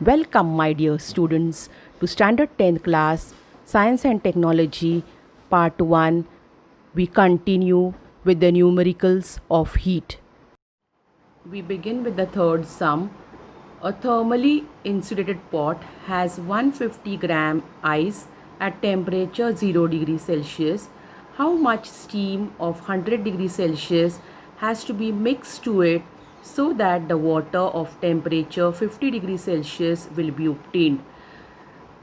Welcome, my dear students, to Standard 10th class Science and Technology Part 1. We continue with the numericals of heat. We begin with the third sum. A thermally insulated pot has 150 gram ice at temperature 0 degrees Celsius. How much steam of 100 degrees Celsius has to be mixed to it so that the water of temperature 50 degrees Celsius will be obtained?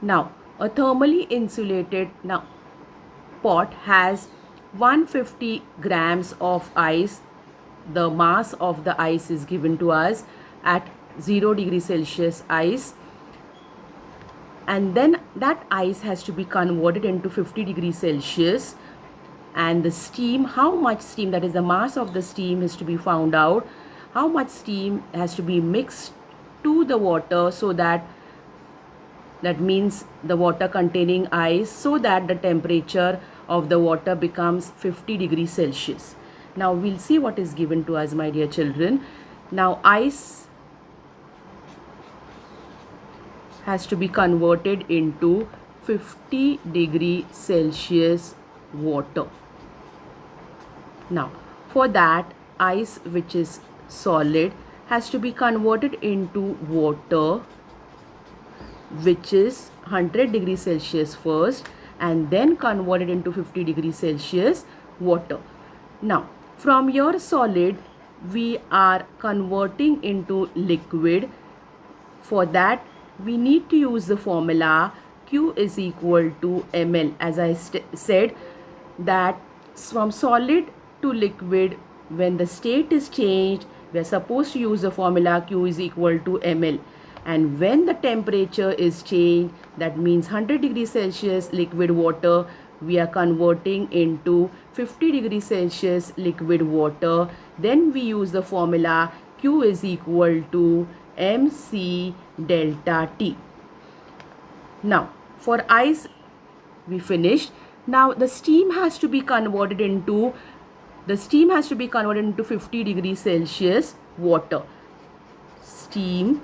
Now, a thermally insulated pot has 150 grams of ice. The mass of the ice is given to us at 0 degrees Celsius ice, and then that ice has to be converted into 50 degrees Celsius, and the steam, how much steam, that is the mass of the steam, is to be found out. How much steam has to be mixed to the water, so that means the water containing ice, so that the temperature of the water becomes 50 degrees Celsius. Now we'll see what is given to us, my dear children. Now ice has to be converted into 50 degree Celsius water. Now for that, ice which is solid has to be converted into water which is 100 degrees Celsius first, and then converted into 50 degrees Celsius water. Now from your solid we are converting into liquid. For that we need to use the formula Q is equal to ml. As I said, that from solid to liquid, when the state is changed, we are supposed to use the formula Q is equal to ml. And when the temperature is changed, that means 100 degrees Celsius liquid water, we are converting into 50 degrees Celsius liquid water. Then we use the formula Q is equal to mc delta T. Now for ice we finished. Now the steam has to be converted into 50 degrees Celsius water. Steam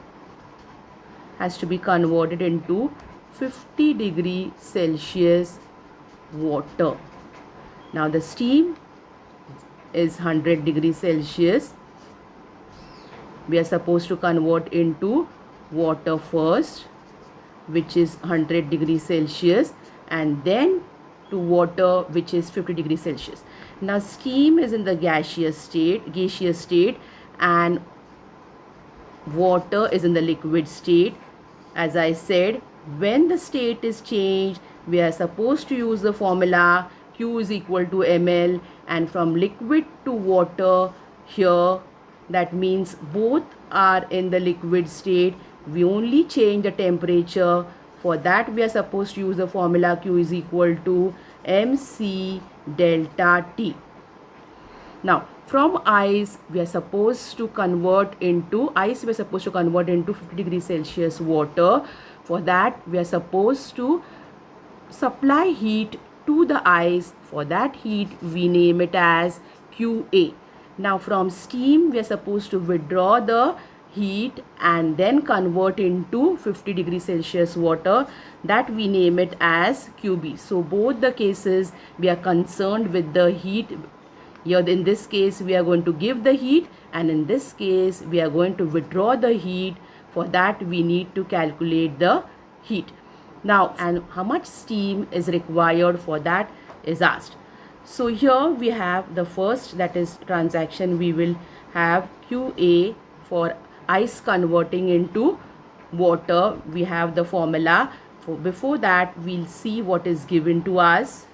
has to be converted into 50 degree Celsius water. Now the steam is 100 degrees Celsius. We are supposed to convert into water first, which is 100 degrees Celsius, and then to water which is 50 degrees Celsius. Now steam is in the gaseous state, and water is in the liquid state. As I said, when the state is changed, we are supposed to use the formula Q is equal to ml, and from liquid to water here, that means both are in the liquid state. We only change the temperature. For that we are supposed to use the formula Q is equal to mc delta T. Now from ice we are supposed to convert into 50 degrees Celsius water. For that we are supposed to supply heat to the ice. For that heat we name it as QA. Now from steam we are supposed to withdraw the heat and then convert into 50 degrees Celsius water, that we name it as QB. So both the cases we are concerned with the heat. Here in this case we are going to give the heat, and in this case we are going to withdraw the heat. For that we need to calculate the heat. Now, and how much steam is required for that is asked. So here we have the first, that is transaction. We will have QA for ice converting into water. We have the formula. Before that we'll see what is given to us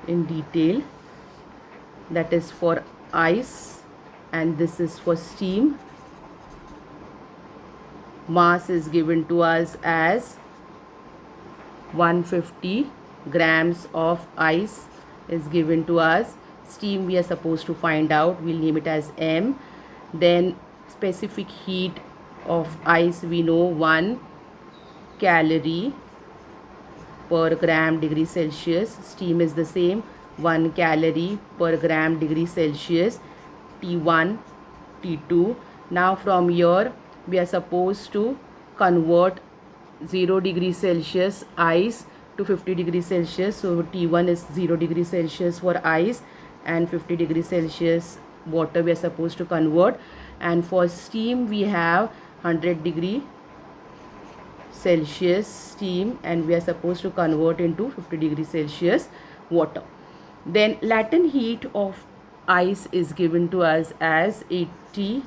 in detail. That is for ice and this is for steam. Mass is given to us as 150 grams of ice is given to us. Steam we are supposed to find out. We'll name it as M. Then specific heat of ice we know 1 calorie per gram degree Celsius. Steam is the same, 1 calorie per gram degree Celsius. T1, T2. Now from here we are supposed to convert 0 degrees Celsius ice to 50 degrees Celsius. So T1 is 0 degrees Celsius for ice and 50 degrees Celsius water we are supposed to convert. And for steam we have 100 degree Celsius steam and we are supposed to convert into 50 degrees Celsius water. Then latent heat of ice is given to us as 80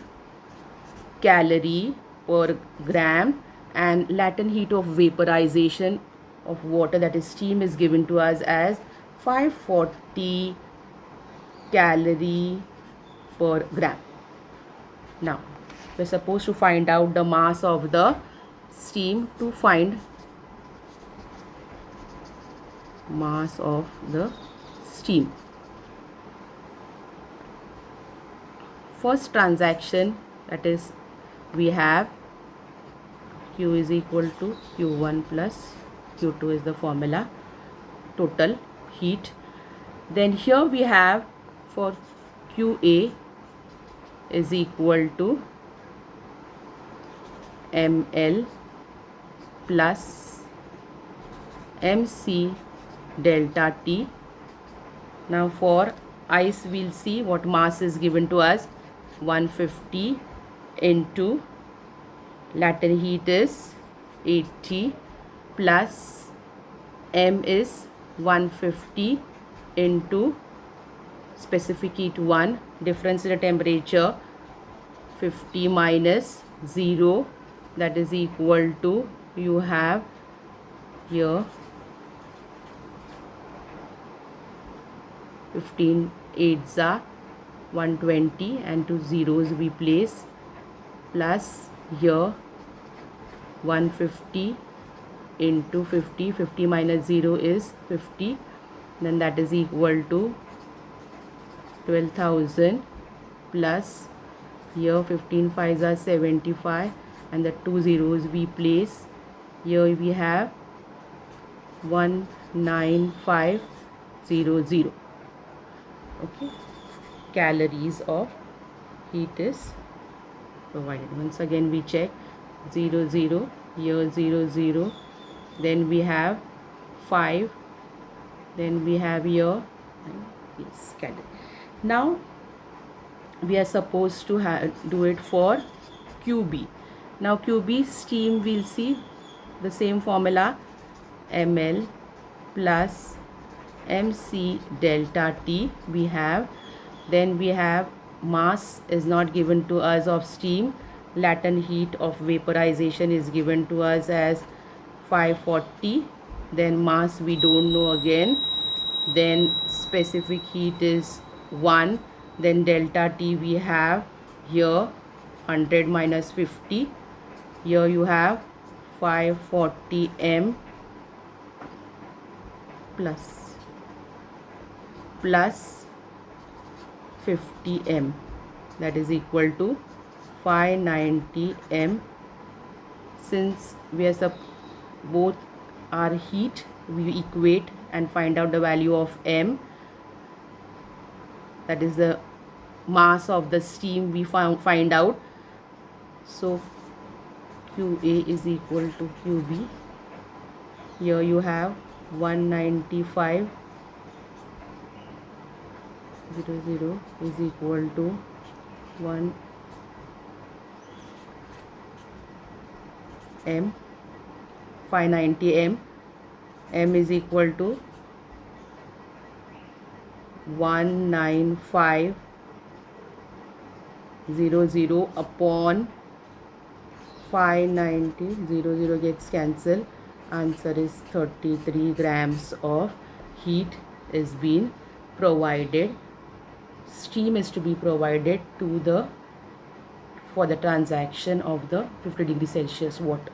calorie per gram, and latent heat of vaporization of water, that is steam, is given to us as 540 calorie per gram. Now we're supposed to find out the mass of the steam. To find mass of the steam, first transaction, that is we have Q is equal to Q1 plus Q2 is the formula, total heat. Then here we have for QA is equal to ml plus mc delta T. Now for ice we'll see what mass is given to us, 150 into latent heat is 80 plus m is 150 into specific heat 1, difference in the temperature 50 minus 0, that is equal to, you have here 15 8s are 120 and 2 zeros we place, plus here 150 into 50, 50 minus 0 is 50, then that is equal to 12,000 plus here 15 5s are 75 and the 2 zeros we place, here we have 19500. Okay, calories of heat is provided. Once again we check 0 0, here 0 0, then we have 5, then we have here yes, calorie. Now we are supposed to do it for QB. Now QB steam, we'll see the same formula, ml plus mc delta T we have. Then we have mass is not given to us of steam, latent heat of vaporization is given to us as 540, then mass we don't know again, then specific heat is 1, then delta T we have here 100 minus 50, here you have 540 m plus 50 m, that is equal to 590 m. Since we are both are heat, we equate and find out the value of m, that is the mass of the steam we find out. So QA is equal to QB, here you have 195 00 is equal to 1 m, 590 m, m is equal to 19500 upon 590, 00 gets cancelled, answer is 33 grams of heat is being provided, steam is to be provided to the for the transaction of the 50 degrees Celsius water.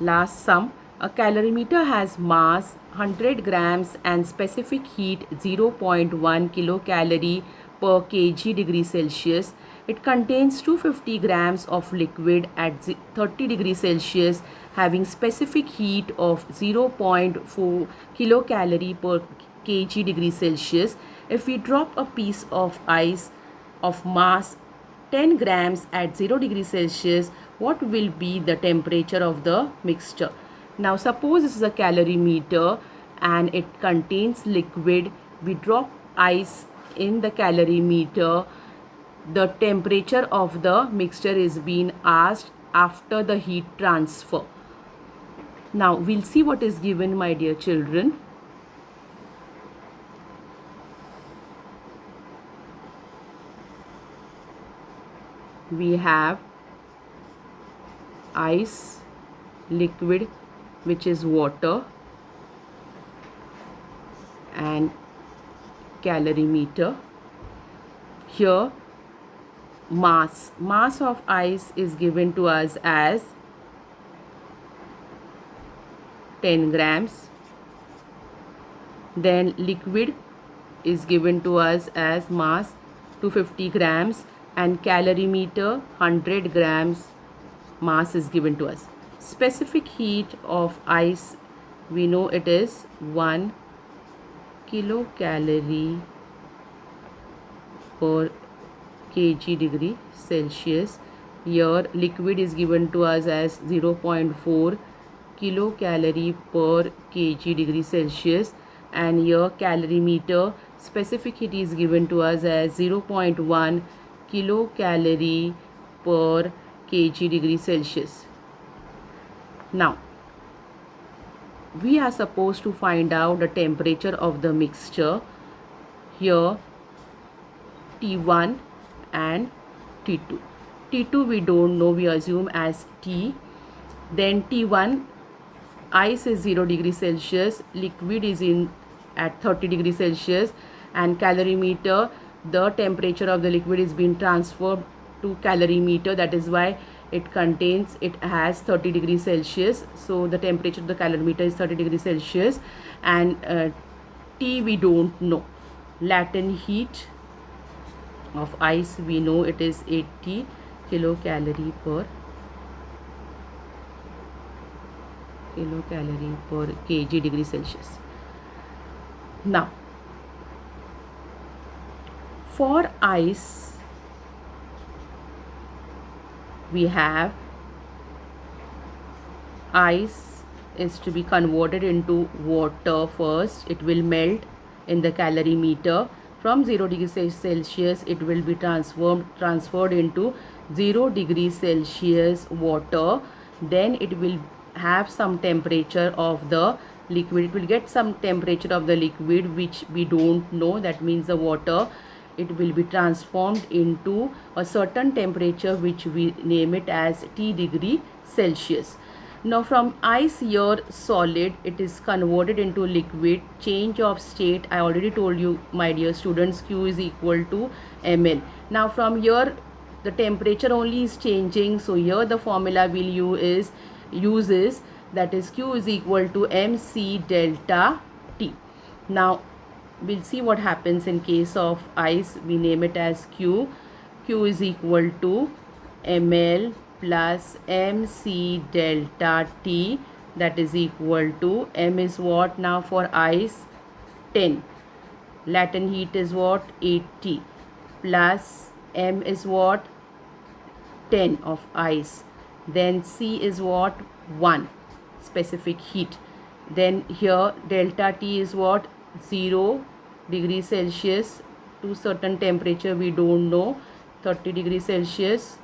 Last sum, a calorimeter has mass 100 grams and specific heat 0.1 kilocalorie per kg degree Celsius. It contains 250 grams of liquid at 30 degrees Celsius having specific heat of 0.4 kilocalorie per kg degree Celsius. If we drop a piece of ice of mass 10 grams at 0 degrees Celsius, what will be the temperature of the mixture? Now suppose this is a calorimeter and it contains liquid. We drop ice in the calorimeter. The temperature of the mixture is being asked after the heat transfer. Now we'll see what is given, my dear children. We have ice, liquid which is water, and calorimeter. Here mass of ice is given to us as 10 grams. Then liquid is given to us as mass 250 grams and calorimeter 100 grams mass is given to us. Specific heat of ice, we know it is 1 kilocalorie per kg degree Celsius. Here liquid is given to us as 0.4 kilocalorie per kg degree Celsius, and here calorimeter specific heat is given to us as 0.1 kilocalorie per kg degree Celsius. Now we are supposed to find out the temperature of the mixture. Here T1 and T2. T2 we don't know, we assume as T. Then T1, ice is 0 degrees Celsius, liquid is in at 30 degrees Celsius, and calorimeter, the temperature of the liquid is being transferred to calorimeter. That is why it has 30 degrees Celsius. So the temperature of the calorimeter is 30 degrees Celsius. And T we don't know. Latent heat of ice, we know it is 80 kilocalorie per kg degree Celsius. Now for ice, we have ice is to be converted into water first. It will melt in the calorimeter. From 0 degrees Celsius, it will be transferred into 0 degrees Celsius water. Then it will have some temperature of the liquid. It will get some temperature of the liquid which we don't know. That means the water, it will be transformed into a certain temperature which we name it as T degree Celsius. Now from ice, here solid, it is converted into liquid. Change of state, I already told you, my dear students, Q is equal to ml. Now from here the temperature only is changing, so here the formula we'll use is that is Q is equal to mc delta T. Now we'll see what happens in case of ice. We name it as Q. Q is equal to ml plus mc delta T, that is equal to m is what now for ice? 10. Latent heat is what? 80 plus m is what? 10 of ice. Then C is what? 1 specific heat. Then here delta T is what? 0 degrees Celsius to certain temperature we don't know, 30 degrees Celsius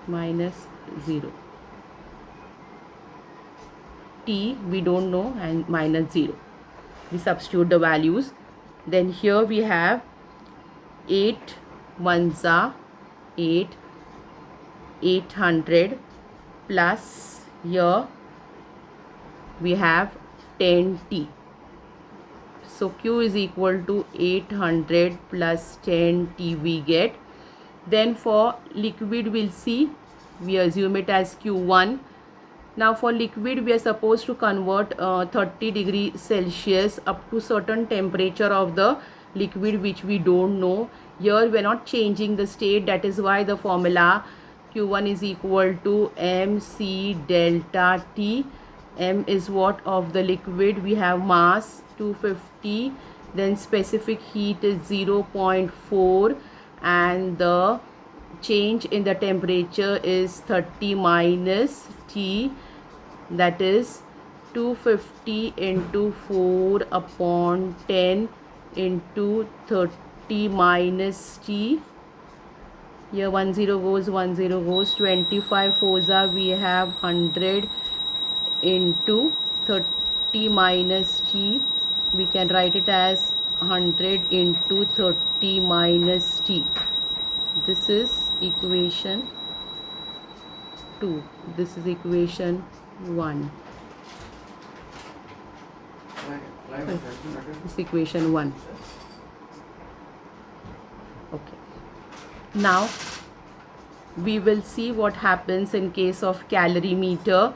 minus 0. T we don't know and minus 0. We substitute the values. Then here we have 8 ones are 8, 800 plus here we have 10T. So Q is equal to 800 plus 10T we get. Then for liquid we'll see, we assume it as Q1. Now for liquid we are supposed to convert 30 degree Celsius up to certain temperature of the liquid which we don't know. Here we are not changing the state, that is why the formula Q1 is equal to mc delta T. M is what of the liquid? We have mass 250, then specific heat is 0.4, and the change in the temperature is 30 minus T, that is 250 into 4 upon 10 into 30 minus T. Here 10 goes, 10 goes, 25 fours are, we have 100 into 30 minus T. We can write it as 100 into 30 minus T. This is equation 2. This is equation 1. This is equation 1. Okay. Now we will see what happens in case of calorimeter.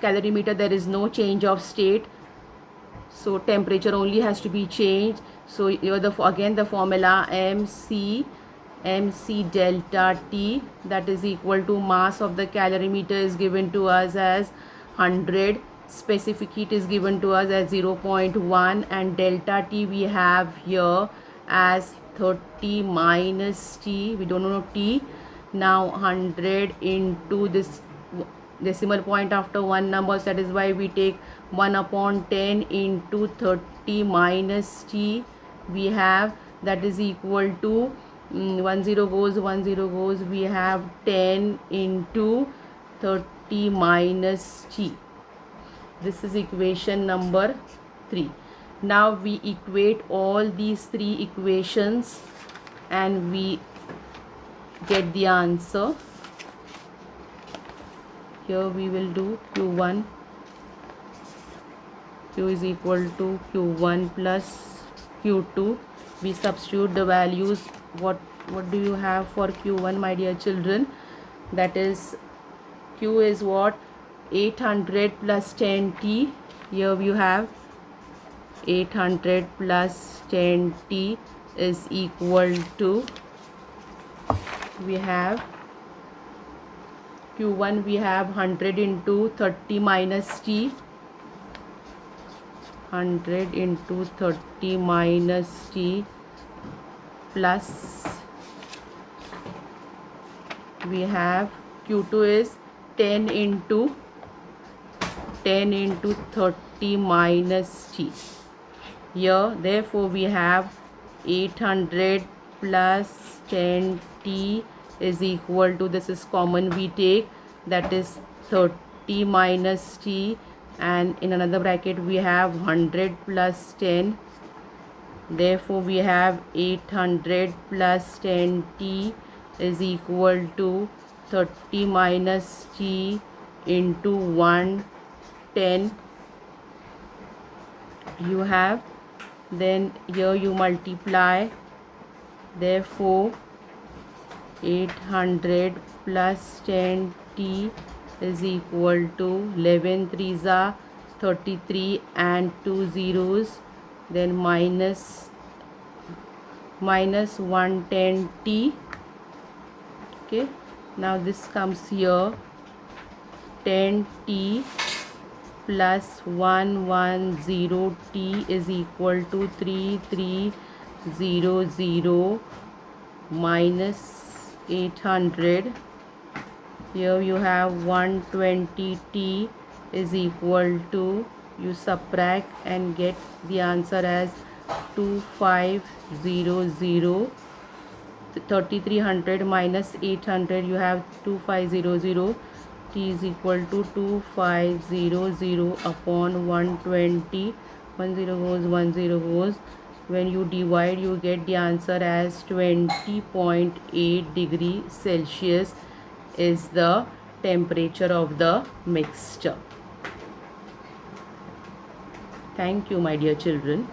Calorimeter, there is no change of state, so temperature only has to be changed. So here again the formula mc delta T, that is equal to mass of the calorimeter is given to us as 100, specific heat is given to us as 0.1, and delta T we have here as 30 minus T, we don't know T. Now 100 into this decimal point after one numbers, that is why we take 1 upon 10 into 30 minus T. We have, that is equal to 10 goes, 10 goes, we have 10 into 30 minus T. This is equation number 3. Now we equate all these 3 equations and we get the answer. Here we will do Q1. Q is equal to Q1 plus Q2. We substitute the values. What do you have for Q1, my dear children? That is, Q is what? 800 plus 10T. Here you have 800 plus 10T is equal to, we have Q1, we have 100 into 30 minus T, 100 into 30 minus T, plus we have Q2 is 10 into 30 minus T. Here therefore we have 800 plus 10T is equal to, this is common we take, that is 30 minus T, and in another bracket we have 100 plus 10. Therefore we have 800 plus 10T is equal to 30 minus T into 110. You have, then here you multiply, therefore 800 plus 10T is equal to 11 threes are 33 and 2 zeros, then minus 110T. Okay, now this comes here, 10T plus 110T is equal to 3300 minus 800. Here you have 120T is equal to, you subtract and get the answer as 2500. 3300 minus 800, you have 2500. T is equal to 2500 upon 120. 10 goes, 10 goes. When you divide, you get the answer as 20.8 degree Celsius is the temperature of the mixture. Thank you, my dear children.